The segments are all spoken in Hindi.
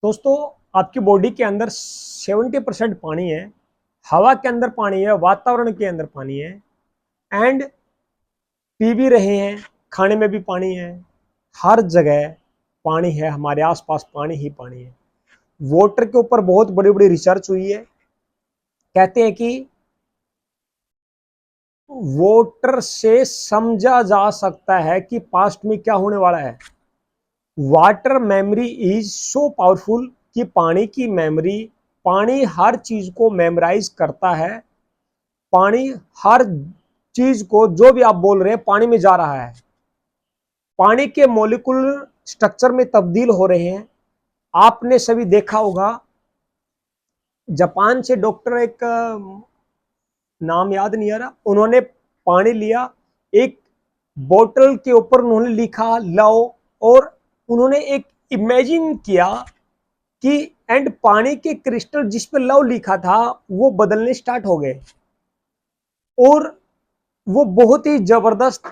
दोस्तों, आपकी बॉडी के अंदर 70% पानी है। हवा के अंदर पानी है, वातावरण के अंदर पानी है। एंड पी भी रहे हैं, खाने में भी पानी है। हर जगह पानी है, हमारे आसपास पानी ही पानी है। वाटर के ऊपर बहुत बड़ी बड़ी रिसर्च हुई है। कहते हैं कि वाटर से समझा जा सकता है कि पास्ट में क्या होने वाला है। Water memory is so powerful कि पानी की मेमोरी, पानी हर चीज को मेमोराइज करता है। पानी हर चीज को, जो भी आप बोल रहे हैं, पानी में जा रहा है। पानी के मॉलिक्यूलर स्ट्रक्चर में तब्दील हो रहे हैं। आपने सभी देखा होगा, जापान से डॉक्टर, एक नाम याद नहीं आ रहा, उन्होंने पानी लिया, एक बोतल के ऊपर उन्होंने लिखा लव, और उन्होंने एक इमेजिन किया कि एंड पानी के क्रिस्टल जिस पे लव लिखा था वो बदलने स्टार्ट हो गए, और वो बहुत ही जबरदस्त,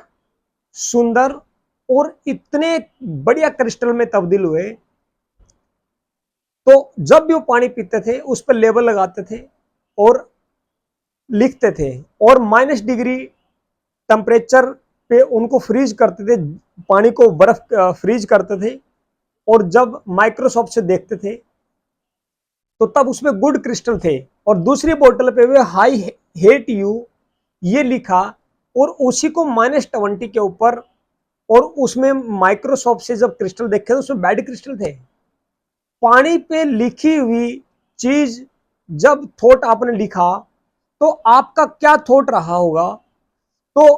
सुंदर और इतने बढ़िया क्रिस्टल में तब्दील हुए। तो जब भी वो पानी पीते थे उस पर लेबल लगाते थे और लिखते थे, और -डिग्री टेम्परेचर पे उनको फ्रीज करते थे, पानी को बर्फ फ्रीज करते थे। और जब माइक्रोस्कोप से देखते थे तो तब उसमें गुड क्रिस्टल थे, और दूसरी बोतल पे वे हाई हेट यू ये लिखा, और उसी को -20 के ऊपर, और उसमें माइक्रोस्कोप से जब क्रिस्टल देखे तो उसमें बैड क्रिस्टल थे। पानी पे लिखी हुई चीज, जब थॉट आपने लिखा तो आपका क्या थॉट रहा होगा। तो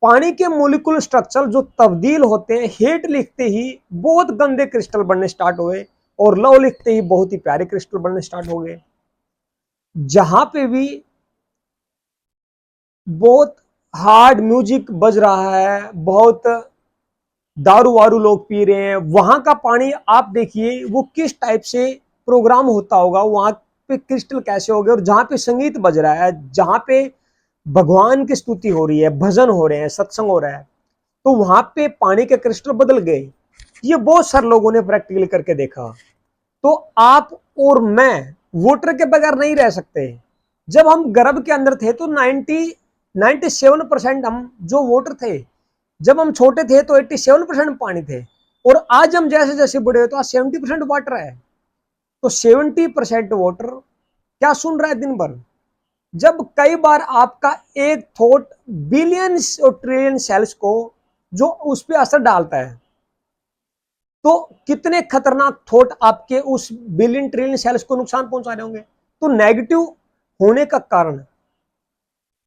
पानी के मोलिकुलर स्ट्रक्चर जो तब्दील होते हैं, हेट लिखते ही बहुत गंदे क्रिस्टल बनने स्टार्ट हुए, और लव लिखते ही बहुत ही प्यारे क्रिस्टल बनने स्टार्ट हो गए। जहां पे भी बहुत हार्ड म्यूजिक बज रहा है, बहुत दारू वारू लोग पी रहे हैं, वहां का पानी आप देखिए वो किस टाइप से प्रोग्राम होता होगा, वहां पे क्रिस्टल कैसे हो गए। और जहां पे संगीत बज रहा है, जहां पे भगवान की स्तुति हो रही है, भजन हो रहे हैं, सत्संग हो रहा है, तो वहां पे पानी के क्रिस्टल बदल गए। ये बहुत सारे लोगों ने प्रैक्टिकल करके देखा। तो आप और मैं वाटर के बगैर नहीं रह सकते। जब हम गर्भ के अंदर थे तो 97% हम जो वाटर थे, जब हम छोटे थे तो 87% पानी थे, और आज हम जैसे जैसे बड़े हो तो आज 70% वाटर है। तो 70% वाटर क्या सुन रहा है दिन भर। जब कई बार आपका एक थॉट बिलियंस और ट्रिलियन सेल्स को जो उस पर असर डालता है, तो कितने खतरनाक थॉट आपके उस बिलियन ट्रिलियन सेल्स को नुकसान पहुंचा रहे होंगे। तो नेगेटिव होने का कारण,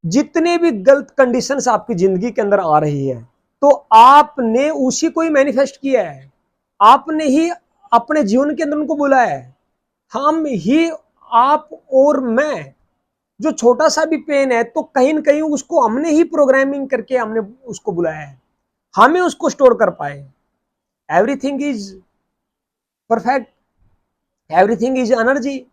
जितने भी गलत कंडीशंस आपकी जिंदगी के अंदर आ रही है, तो आपने उसी को ही मैनिफेस्ट किया है। आपने ही अपने जीवन के अंदर उनको बुलाया है। हम ही, आप और मैं, जो छोटा सा भी पेन है तो कहीं ना कहीं उसको हमने ही प्रोग्रामिंग करके हमने उसको बुलाया है, हमें उसको स्टोर कर पाए। Everything is perfect, everything is energy.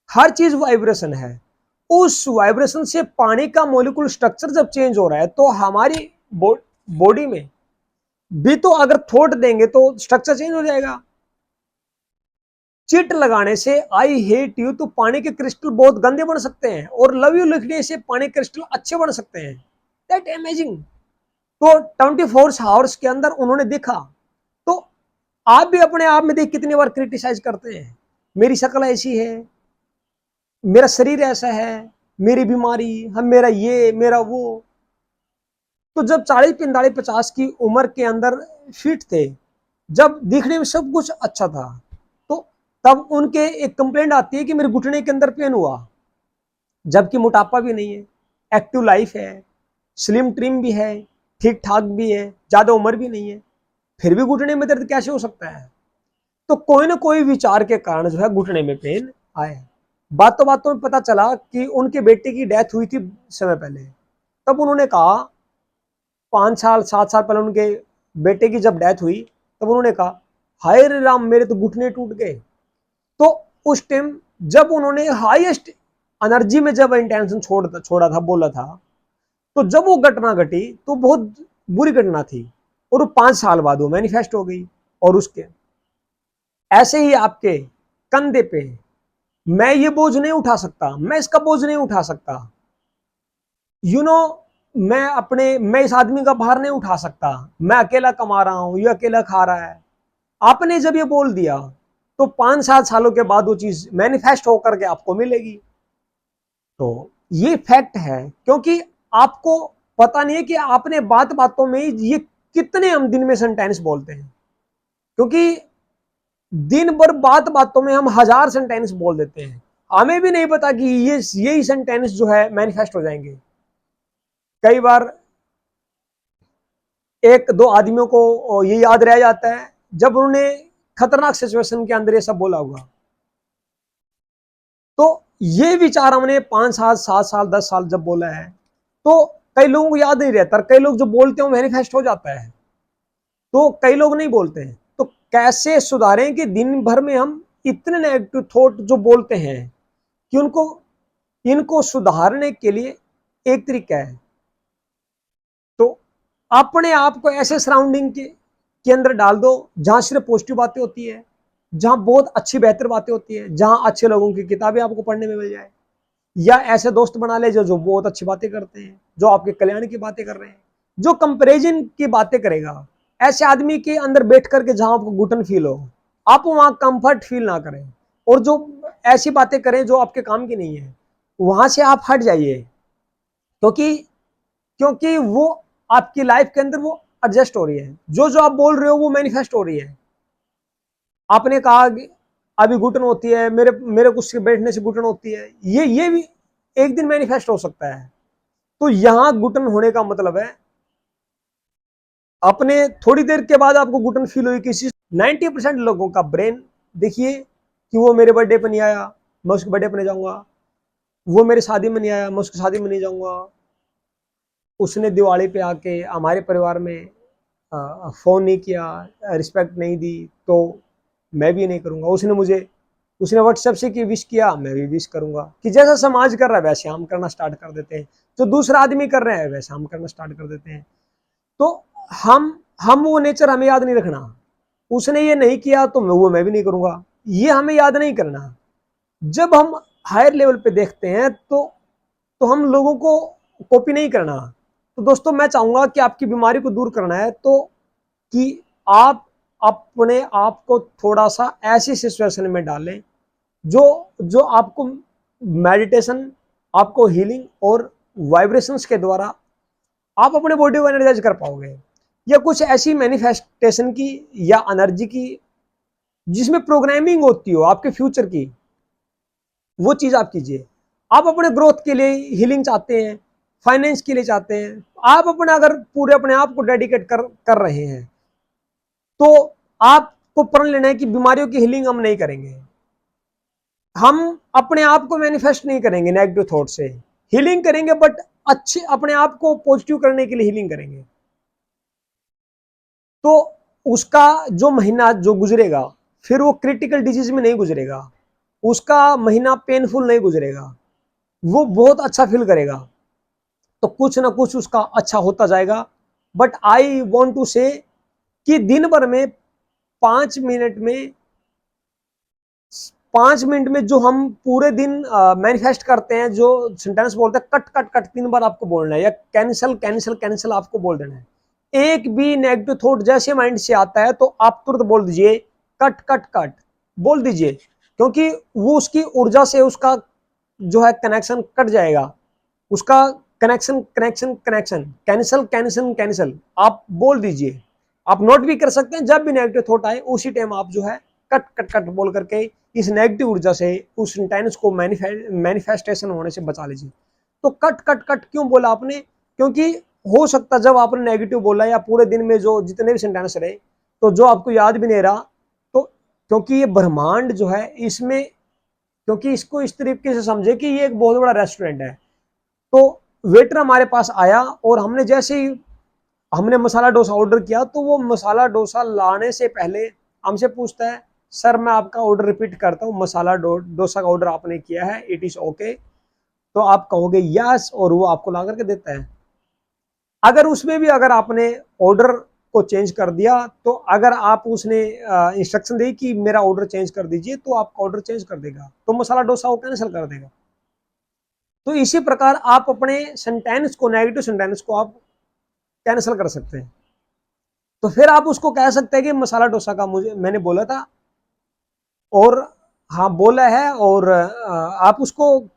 हर चीज वाइब्रेशन है। उस वाइब्रेशन से पानी का मॉलिक्यूल स्ट्रक्चर जब चेंज हो रहा है, तो हमारी बॉडी में भी तो अगर थॉट देंगे तो स्ट्रक्चर चेंज हो जाएगा। चिट लगाने से आई हेट यू तो पानी के क्रिस्टल बहुत गंदे बन सकते हैं, और लव यू लिखने से पानी के क्रिस्टल अच्छे बन सकते हैं। That amazing. तो 24 आवर्स के अंदर उन्होंने देखा। तो आप भी अपने आप में देख कितनी बार क्रिटिसाइज करते हैं, मेरी शक्ल ऐसी है, मेरा शरीर ऐसा है, मेरी बीमारी, हम, मेरा ये, मेरा वो। तो जब 40 45 50 की उम्र के अंदर फिट थे, जब दिखने में सब कुछ अच्छा था, तो तब उनके एक कंप्लेंट आती है कि मेरे घुटने के अंदर पेन हुआ। जबकि मोटापा भी नहीं है, एक्टिव लाइफ है, स्लिम ट्रिम भी है, ठीक ठाक भी है, ज्यादा उम्र भी नहीं है, फिर भी घुटने में दर्द कैसे हो सकता है। तो कोई ना कोई विचार के कारण जो है घुटने में पेन आए। बातों बातों में पता चला कि उनके बेटे की डेथ हुई थी समय पहले। तब उन्होंने कहा, 5 साल 7 साल पहले उनके बेटे की जब डेथ हुई, तब उन्होंने कहा, हाय रे राम, मेरे तो घुटने टूट गए। तो उस टाइम जब उन्होंने हाईएस्ट एनर्जी में जब इंटेंशन छोड़ा था, बोला था, तो जब वो घटना घटी तो बहुत बुरी घटना थी, और वो 5 साल बाद वो मैनिफेस्ट हो गई। और उसके ऐसे ही आपके कंधे पे मैं ये बोझ नहीं उठा सकता, मैं इसका बोझ नहीं उठा सकता, मैं इस आदमी का भार नहीं उठा सकता, मैं अकेला कमा रहा हूं, ये अकेला खा रहा है। आपने जब ये बोल दिया तो 5-7 सालों के बाद वो चीज मैनिफेस्ट होकर के आपको मिलेगी। तो ये फैक्ट है, क्योंकि आपको पता नहीं है कि आपने बात बातों में ये कितने हम दिन में सेंटेंस बोलते हैं, क्योंकि दिन भर बात बातों में हम 1000 सेंटेंस बोल देते हैं, हमें भी नहीं पता कि यही सेंटेंस जो है मैनिफेस्ट हो जाएंगे। कई बार एक दो आदमियों को ये याद रह जाता है जब उन्होंने खतरनाक सिचुएशन के अंदर ये सब बोला होगा। तो ये विचार हमने 5 साल 7 साल 10 साल जब बोला है तो कई लोगों को याद नहीं रहता, कई लोग जो बोलते हैं मैनिफेस्ट हो जाता है, तो कई लोग नहीं बोलते हैं। तो कैसे सुधारें कि दिन भर में हम इतने नेगेटिव थॉट जो बोलते हैं कि इनको सुधारने के लिए एक तरीका है, तो अपने आप को ऐसे सराउंडिंग के अंदर डाल दो जहां सिर्फ पॉजिटिव बातें होती है, जहां बहुत अच्छी बेहतर बातें होती है, जहां अच्छे लोगों की किताबें आपको पढ़ने में मिल जाए, या ऐसे दोस्त बना ले जो बहुत अच्छी बातें करते हैं, जो आपके कल्याण की बातें कर रहे हैं, जो कंपैरिजन की बातें करेगा। ऐसे आदमी के अंदर बैठ करके जहां आपको घुटन फील हो, आप वहां कंफर्ट फील ना करें, और जो ऐसी बातें करें जो आपके काम की नहीं है, वहां से आप हट जाइए, क्योंकि क्योंकि वो आपकी लाइफ के अंदर वो एडजस्ट हो रही है, जो जो आप बोल रहे हो वो मैनिफेस्ट हो रही है। आपने कहा कि अभी घुटन होती है, मेरे मेरे कुछ बैठने से घुटन होती है, ये भी एक दिन मैनिफेस्ट हो सकता है। तो यहां घुटन होने का मतलब है अपने थोड़ी देर के बाद आपको घुटन फील हुई किसी। 90% लोगों का ब्रेन देखिए कि वो मेरे बर्थडे पर नहीं आया, मैं उसके बर्थडे पर नहीं जाऊंगा, वो मेरी शादी में नहीं आया, मैं उसकी शादी में नहीं जाऊंगा, उसने दिवाली पे आके हमारे परिवार में फोन नहीं किया, रिस्पेक्ट नहीं दी, तो मैं भी नहीं करूंगा, उसने व्हाट्सएप से कि विश किया, मैं भी विश करूंगा। कि जैसा समाज कर रहा है वैसे हम करना स्टार्ट कर देते हैं, जो दूसरा आदमी कर रहे हैं वैसे हम करना स्टार्ट कर देते हैं। तो हम वो नेचर हमें याद नहीं रखना, उसने ये नहीं किया तो मैं भी नहीं करूंगा, ये हमें याद नहीं करना। जब हम हायर लेवल पे देखते हैं तो हम लोगों को कॉपी नहीं करना। तो दोस्तों मैं चाहूंगा कि आपकी बीमारी को दूर करना है तो कि आप अपने आप को थोड़ा सा ऐसी सिचुएशन में डालें जो जो आपको मेडिटेशन, आपको हीलिंग और वाइब्रेशंस के द्वारा आप अपने बॉडी को एनर्जाइज कर पाओगे, या कुछ ऐसी मैनिफेस्टेशन की या एनर्जी की जिसमें प्रोग्रामिंग होती हो आपके फ्यूचर की, वो चीज आप कीजिए। आप अपने ग्रोथ के लिए हीलिंग चाहते हैं, फाइनेंस के लिए चाहते हैं, आप अपने अगर पूरे अपने आप को डेडिकेट कर रहे हैं तो आपको प्रण लेना है कि बीमारियों की हीलिंग हम नहीं करेंगे, हम अपने आप को मैनिफेस्ट नहीं करेंगे नेगेटिव थॉट से, हीलिंग करेंगे बट अच्छे अपने आप को पॉजिटिव करने के लिए हीलिंग करेंगे। तो उसका जो महीना जो गुजरेगा फिर वो क्रिटिकल डिजीज में नहीं गुजरेगा, उसका महीना पेनफुल नहीं गुजरेगा, वो बहुत अच्छा फील करेगा। तो कुछ ना कुछ उसका अच्छा होता जाएगा। बट आई वॉन्ट टू से कि दिन भर में 5 मिनट में 5 मिनट में जो हम पूरे दिन मैनिफेस्ट करते हैं, जो सेंटेंस बोलते हैं, कट कट कट 3 बार आपको बोलना है, या कैंसिल कैंसिल कैंसिल आपको बोल देना है। एक भी नेगेटिव थॉट जैसे माइंड से आता है तो आप तुरंत बोल दीजिए कट कट कट, बोल दीजिए, क्योंकि वो उसकी ऊर्जा से उसका जो है कनेक्शन कट जाएगा, उसका connection connection connection cancel cancel cancel आप बोल दीजिए। आप नोट भी कर सकते हैं, जब भी नेगेटिव थॉट आए उसी टाइम आप जो है कट कट कट बोल करके इस नेगेटिव ऊर्जा से उस सेंटेंस को मैनिफेस्टेशन होने से बचा लीजिए। तो कट कट कट क्यों बोला आपने, क्योंकि हो सकता जब आपने नेगेटिव बोला या पूरे दिन में जो जितने भी सेंटेंस रहे तो जो आपको याद भी नहीं रहा, तो क्योंकि ये ब्रह्मांड जो है इसमें, क्योंकि इसको इस तरीके से समझे कि ये एक बहुत बड़ा रेस्टोरेंट है। तो वेटर हमारे पास आया और हमने जैसे ही हमने मसाला डोसा ऑर्डर किया तो वो मसाला डोसा लाने से पहले हमसे पूछता है, सर मैं आपका ऑर्डर रिपीट करता हूँ, मसाला डोसा का ऑर्डर आपने किया है, इट इज ओके, तो आप कहोगे यस और वो आपको ला करके देता है। अगर उसमें भी अगर आपने ऑर्डर को चेंज कर दिया, तो अगर आप उसने इंस्ट्रक्शन दी कि मेरा ऑर्डर चेंज कर दीजिए, तो आपका ऑर्डर चेंज कर देगा, तो मसाला डोसा वो कैंसिल कर देगा। तो इसी प्रकार आप अपने सेंटेंस को, नेगेटिव सेंटेंस को आप कैंसिल कर सकते हैं। तो फिर आप उसको कह सकते हैं कि मसाला डोसा का मुझे मैंने बोला था और हाँ बोला है, और आप उसको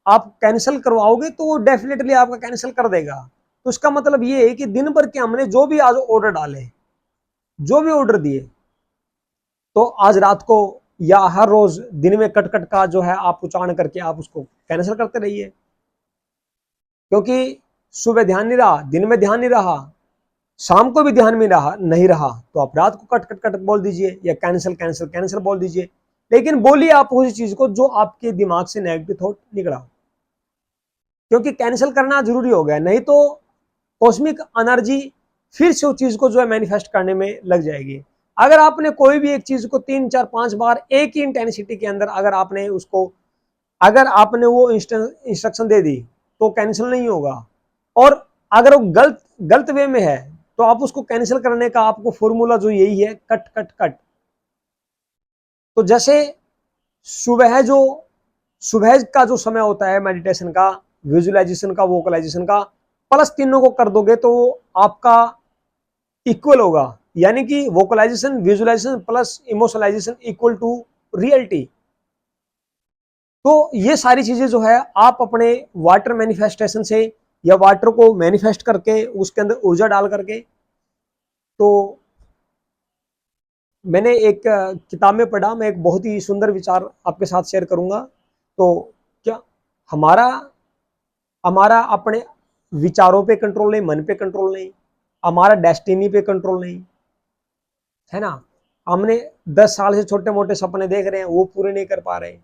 आप कैंसिल करवाओगे तो वो डेफिनेटली आपका कैंसिल कर देगा। तो इसका मतलब ये है कि दिन भर के हमने जो भी आज ऑर्डर डाले, जो भी ऑर्डर दिए, तो आज रात को या हर रोज दिन में कट कट का जो है आप उच्चारण करके आप उसको कैंसिल करते रहिए। क्योंकि सुबह ध्यान नहीं रहा, दिन में ध्यान नहीं रहा, शाम को भी ध्यान में नहीं रहा, तो आप रात को कट कट कट बोल दीजिए या कैंसिल कैंसिल कैंसिल बोल दीजिए। लेकिन बोलिए आप उसी चीज को जो आपके दिमाग से नेगेटिव थॉट निकला, क्योंकि कैंसिल करना जरूरी हो गया, नहीं तो कॉस्मिक एनर्जी फिर से उस चीज को जो है मैनिफेस्ट करने में लग जाएगी। अगर आपने कोई भी एक चीज को 3 4 5 बार एक ही इंटेंसिटी के अंदर अगर आपने वो इंस्ट्रक्शन दे दी, तो कैंसिल नहीं होगा। और अगर वो गलत वे में है, तो आप उसको कैंसिल करने का आपको फॉर्मूला जो यही है, कट कट कट। तो जैसे सुबह का जो समय होता है मेडिटेशन का, विजुअलाइजेशन का, वोकलाइजेशन का, प्लस तीनों को कर दोगे तो आपका इक्वल होगा, यानी कि vocalisation, visualisation plus emotionalisation equal to reality. तो ये सारी चीजें जो है आप अपने वाटर मैनिफेस्टेशन से या वाटर को मैनिफेस्ट करके उसके अंदर ऊर्जा डाल करके, तो मैंने एक किताब में पढ़ा, मैं एक बहुत ही सुंदर विचार आपके साथ शेयर करूंगा। तो क्या हमारा हमारा अपने विचारों पे कंट्रोल नहीं, मन पे कंट्रोल नहीं, हमारा डेस्टिनी पे कंट्रोल नहीं है ना। हमने 10 साल से छोटे मोटे सपने देख रहे हैं, वो पूरे नहीं कर पा रहे,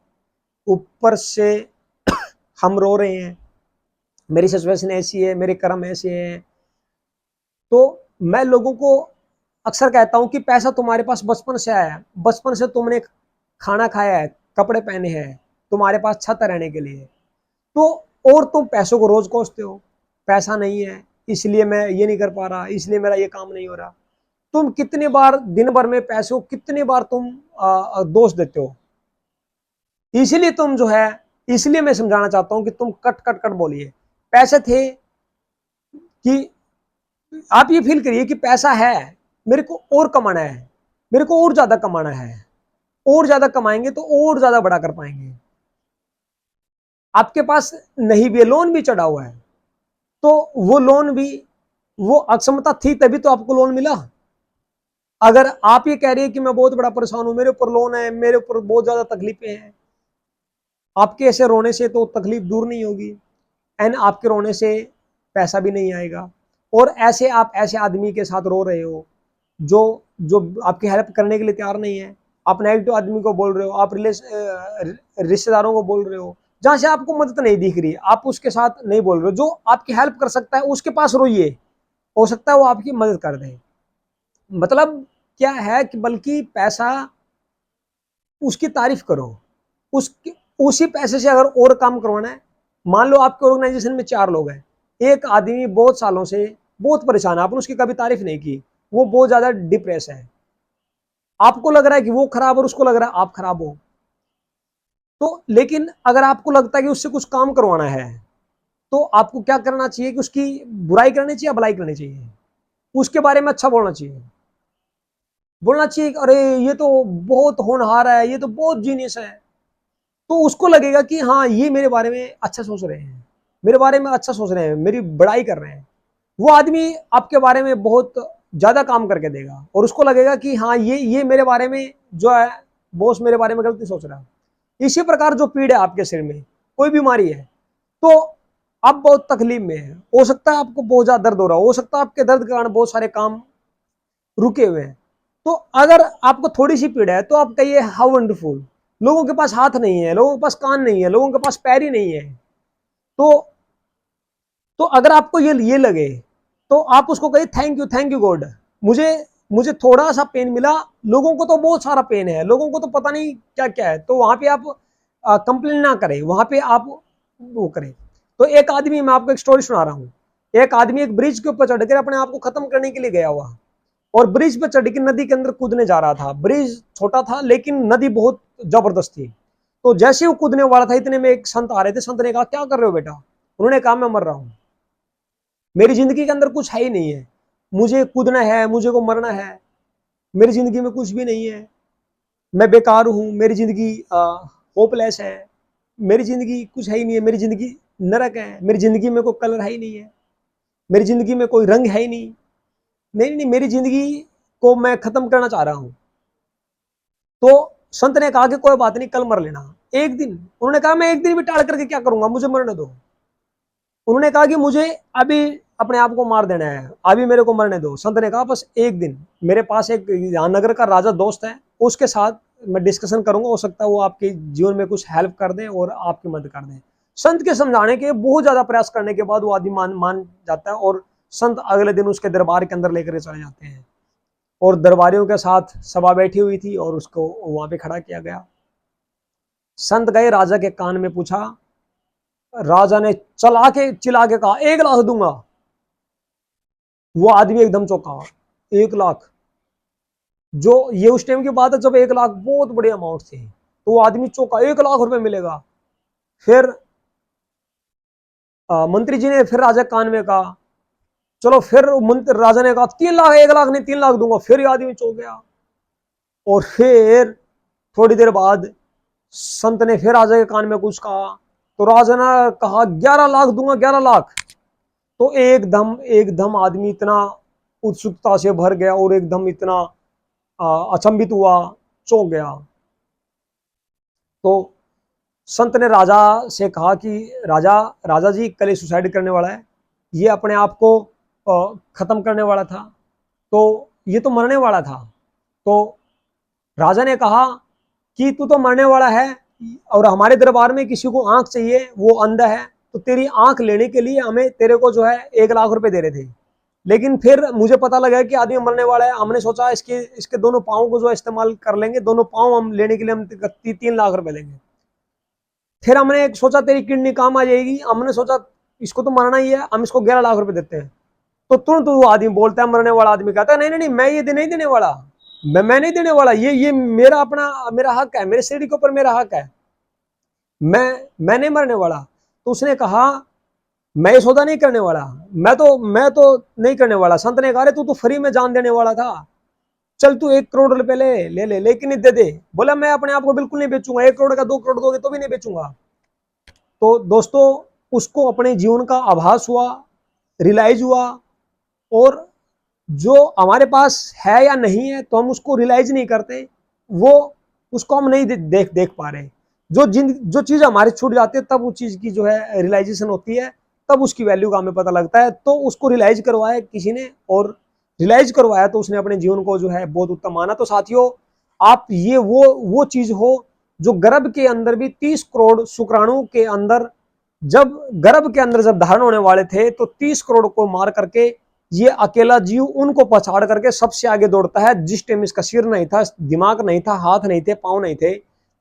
ऊपर से हम रो रहे हैं, मेरी सिचुएशन ऐसी है, मेरे कर्म ऐसे हैं। तो मैं लोगों को अक्सर कहता हूं कि पैसा तुम्हारे पास बचपन से आया है, बचपन से तुमने खाना खाया है, कपड़े पहने हैं, तुम्हारे पास छत रहने के लिए, तो और तुम पैसों को रोज कोसते हो, पैसा नहीं है इसलिए मैं ये नहीं कर पा रहा, इसलिए मेरा ये काम नहीं हो रहा। तुम कितने बार दिन भर में पैसे को कितने बार तुम दोष देते हो। इसलिए तुम जो है, इसलिए मैं समझाना चाहता हूं कि तुम कट कट कट बोलिए। पैसे थे कि आप ये फील करिए कि पैसा है, मेरे को और कमाना है, मेरे को और ज्यादा कमाना है, और ज्यादा कमाएंगे तो और ज्यादा बड़ा कर पाएंगे। आपके पास नहीं भी, लोन भी चढ़ा हुआ है, तो वो लोन भी, वो अक्षमता थी तभी तो आपको लोन मिला। अगर आप ये कह रहे हैं कि मैं बहुत बड़ा परेशान हूं, मेरे ऊपर लोन है, मेरे ऊपर बहुत ज्यादा तकलीफें हैं, आपके ऐसे रोने से तो तकलीफ दूर नहीं होगी, एंड आपके रोने से पैसा भी नहीं आएगा। और ऐसे आप ऐसे आदमी के साथ रो रहे हो जो जो आपकी हेल्प करने के लिए तैयार नहीं है, आप नेगेटिव आदमी को बोल रहे हो, आप रिश्तेदारों को बोल रहे हो, जहां से आपको मदद नहीं दिख रही, आप उसके साथ नहीं बोल रहे हो। जो आपकी हेल्प कर सकता है उसके पास रोइए, हो सकता है वो आपकी मदद कर दे। मतलब क्या है कि बल्कि पैसा, उसकी तारीफ करो, उसकी उसी पैसे से अगर और काम करवाना है। मान लो आपके ऑर्गेनाइजेशन में 4 लोग हैं, एक आदमी बहुत सालों से बहुत परेशान है, आपने उसकी कभी तारीफ नहीं की, वो बहुत ज्यादा डिप्रेस है, आपको लग रहा है कि वो खराब और उसको लग रहा है आप खराब हो। तो लेकिन अगर आपको लगता है कि उससे कुछ काम करवाना है, तो आपको क्या करना चाहिए कि उसकी बुराई करनी चाहिए, भलाई करनी चाहिए, उसके बारे में अच्छा बोलना चाहिए। बोलना चाहिए अरे ये तो बहुत होनहार है, ये तो बहुत जीनियस है, तो उसको लगेगा कि हाँ ये मेरे बारे में अच्छा सोच रहे हैं, मेरे बारे में अच्छा सोच रहे हैं, मेरी बड़ाई कर रहे हैं। वो आदमी आपके बारे में बहुत ज्यादा काम करके देगा और उसको लगेगा कि हाँ ये मेरे बारे में जो है, बॉस मेरे बारे में गलती सोच रहा है। इसी प्रकार जो पीड़ है आपके सिर में, कोई बीमारी है, तो आप बहुत तकलीफ में है, हो सकता है आपको बहुत ज्यादा दर्द हो रहा हो सकता है आपके दर्द के कारण बहुत सारे काम रुके हुए हैं। तो अगर आपको थोड़ी सी पीड़ा है तो आप कहिए हाउ वंडरफुल, लोगों के पास हाथ नहीं है, लोगों के पास कान नहीं है, लोगों के पास पैर ही नहीं है। तो अगर आपको ये लगे, तो आप उसको कहिए थैंक यू गॉड, मुझे मुझे थोड़ा सा पेन मिला, लोगों को तो बहुत सारा पेन है, लोगों को तो पता नहीं क्या क्या है। तो वहां पे आप कंप्लेन ना करें, वहां पे आप वो करें। तो एक आदमी, मैं आपको एक स्टोरी सुना रहा हूँ, एक आदमी एक ब्रिज के ऊपर चढ़कर अपने आप को खत्म करने के लिए गया हुआ, और ब्रिज पे चढ़ के नदी के अंदर कूदने जा रहा था। ब्रिज छोटा था लेकिन नदी बहुत जबरदस्त थी। तो जैसे वो कूदने वाला था इतने में एक संत आ रहे थे। संत ने कहा क्या कर रहे हो बेटा? उन्होंने कहा मैं मर रहा हूं, मेरी जिंदगी के अंदर कुछ है ही नहीं है, मुझे कूदना है, मुझे को मरना है, मेरी जिंदगी में कुछ भी नहीं है, मैं बेकार हूं, मेरी जिंदगी होपलेस है, मेरी जिंदगी कुछ है ही नहीं है, मेरी जिंदगी नरक है, मेरी जिंदगी में कोई कलर है ही नहीं है, मेरी जिंदगी में कोई रंग है ही नहीं, नहीं नहीं, मेरी जिंदगी को मैं खत्म करना चाह रहा हूं। तो संत ने कहा कि कोई बात नहीं, कल मर लेना, एक दिन। उन्होंने कहा मैं एक दिन भी टाल करके क्या करूंगा, मुझे मरने दो। उन्होंने कहा कि मुझे अभी अपने आप को मार देना है, अभी मेरे को मरने दो। संत ने कहा बस एक दिन, मेरे पास एक यहाँ नगर का राजा दोस्त है, उसके साथ मैं डिस्कशन करूंगा, हो सकता है वो आपके जीवन में कुछ हेल्प कर दे और आपकी मदद कर दे। संत के समझाने के बहुत ज्यादा प्रयास करने के बाद वो आदमी मान जाता है और संत अगले दिन उसके दरबार के अंदर लेकर चले जाते हैं। और दरबारियों के साथ सभा बैठी हुई थी और उसको वहां पे खड़ा किया गया। संत गए, राजा के कान में पूछा। राजा ने चिल्ला के कहा 1 लाख दूंगा। वो आदमी एकदम चौंका। 1 लाख? जो ये उस टाइम की बात है जब 1 लाख बहुत बड़ी अमाउंट थी। तो वो आदमी चौंका, 1 लाख रुपए मिलेगा? फिर मंत्री जी ने फिर राजा कान में कहा, चलो। फिर मंत्री राजा ने कहा 3 लाख, 1 लाख नहीं 3 लाख दूंगा। फिर ये आदमी चौंक गया। और फिर थोड़ी देर बाद संत ने फिर राजा के कान में कुछ कहा। तो राजा ने कहा 11 लाख दूंगा, 11 लाख। तो एकदम आदमी इतना उत्सुकता से भर गया और एकदम इतना अचंभित हुआ, चौंक गया। तो संत ने राजा से कहा कि राजा जी, कल सुसाइड करने वाला है, ये अपने आप को खत्म करने वाला था, तो ये तो मरने वाला था। तो राजा ने कहा कि तू तो मरने वाला है और हमारे दरबार में किसी को आंख चाहिए, वो अंधा है, तो तेरी आंख लेने के लिए हमें तेरे को जो है 1 लाख रुपए दे रहे थे। लेकिन फिर मुझे पता लगा कि आदमी मरने वाला है, हमने सोचा इसके दोनों पाँव को जो इस्तेमाल कर लेंगे, दोनों पाँव हम लेने के लिए हम 3 लाख रुपए लेंगे। फिर हमने सोचा तेरी किडनी काम आ जाएगी, हमने सोचा इसको तो मरना ही है, हम इसको 11 लाख रुपए देते हैं। तो तुरंत वो आदमी बोलता है, मरने वाला आदमी कहता है नहीं नहीं नहीं, मैं ये नहीं देने वाला, मैं नहीं देने वाला, ये मेरा हक है, मेरे सीढ़ी के ऊपर मेरा हक है, मैं नहीं मरने वाला। तो उसने कहा मैं ये सौदा नहीं करने वाला, मैं तो नहीं करने वाला। संत ने कहा तू तो फ्री में जान देने वाला था, चल तू 1 करोड़ रुपए ले, लेकिन नहीं दे दे। बोला मैं अपने आप को बिल्कुल नहीं बेचूंगा, 1 करोड़ का 2 करोड़ दोगे तो भी नहीं बेचूंगा। तो दोस्तों, उसको अपने जीवन का आभास हुआ, रियलाइज हुआ। और जो हमारे पास है या नहीं है तो हम उसको रियलाइज नहीं करते, वो उसको हम नहीं देख पा रहे। जो चीज हमारी छूट जाती है तब उस चीज की जो है रियलाइजेशन होती है, तब उसकी वैल्यू का हमें पता लगता है। तो उसको रियलाइज करवाया किसी ने, और रियलाइज करवाया तो उसने अपने जीवन को जो है बहुत उत्तम माना। तो साथियों, आप ये वो चीज हो जो गर्भ के अंदर भी 30 करोड़ शुक्राणु के अंदर, जब गर्भ के अंदर जब धारण होने वाले थे तो 30 करोड़ को मार करके ये अकेला जीव उनको पछाड़ करके सबसे आगे दौड़ता है। जिस टाइम इसका सिर नहीं था, दिमाग नहीं था, हाथ नहीं थे, पांव नहीं थे,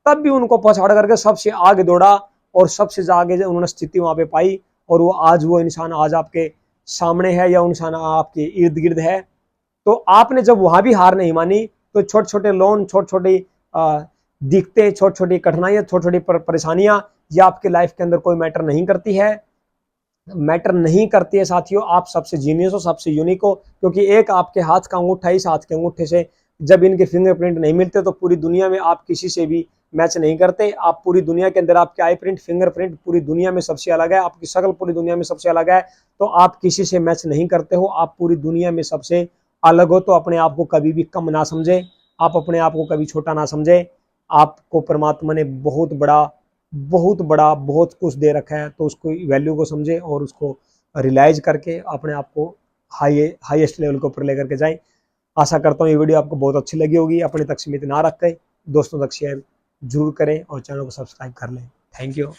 तब भी उनको पछाड़ करके सबसे आगे दौड़ा और सबसे आगे उन्होंने स्थिति वहां पे पाई। और वो इंसान आज आपके सामने है, या इंसान आपके इर्द गिर्द है। तो आपने जब वहां भी हार नहीं मानी तो छोटे छोटे लोन, छोटी छोटी दिक्कतें, छोटी छोटी कठिनाइयां, छोटी छोटी परेशानियां, ये आपके लाइफ के अंदर कोई मैटर नहीं करती है। मैटर नहीं करती है साथियों। आप सबसे जीनियस हो, सबसे यूनिक हो, क्योंकि एक आपके हाथ का अंगूठा, इस हाथ के अंगूठे से जब इनके फिंगरप्रिंट नहीं मिलते तो पूरी दुनिया में आप किसी से भी मैच नहीं करते। आप पूरी दुनिया के अंदर आपके आई प्रिंट, फिंगरप्रिंट पूरी दुनिया में सबसे अलग है, आपकी शक्ल पूरी दुनिया में सबसे अलग है। तो आप किसी से मैच नहीं करते हो, आप पूरी दुनिया में सबसे अलग हो। तो अपने आप को कभी भी कम ना समझे, आप अपने आप को कभी छोटा ना समझे। आपको परमात्मा ने बहुत कुछ दे रखा है, तो उसको वैल्यू को समझे और उसको रियलाइज करके अपने आप को हाईएस्ट लेवल के ऊपर लेकर के जाए। आशा करता हूँ ये वीडियो आपको बहुत अच्छी लगी होगी। अपने तक सीमित ना रख के दोस्तों तक शेयर जरूर करें और चैनल को सब्सक्राइब कर लें। Thank you.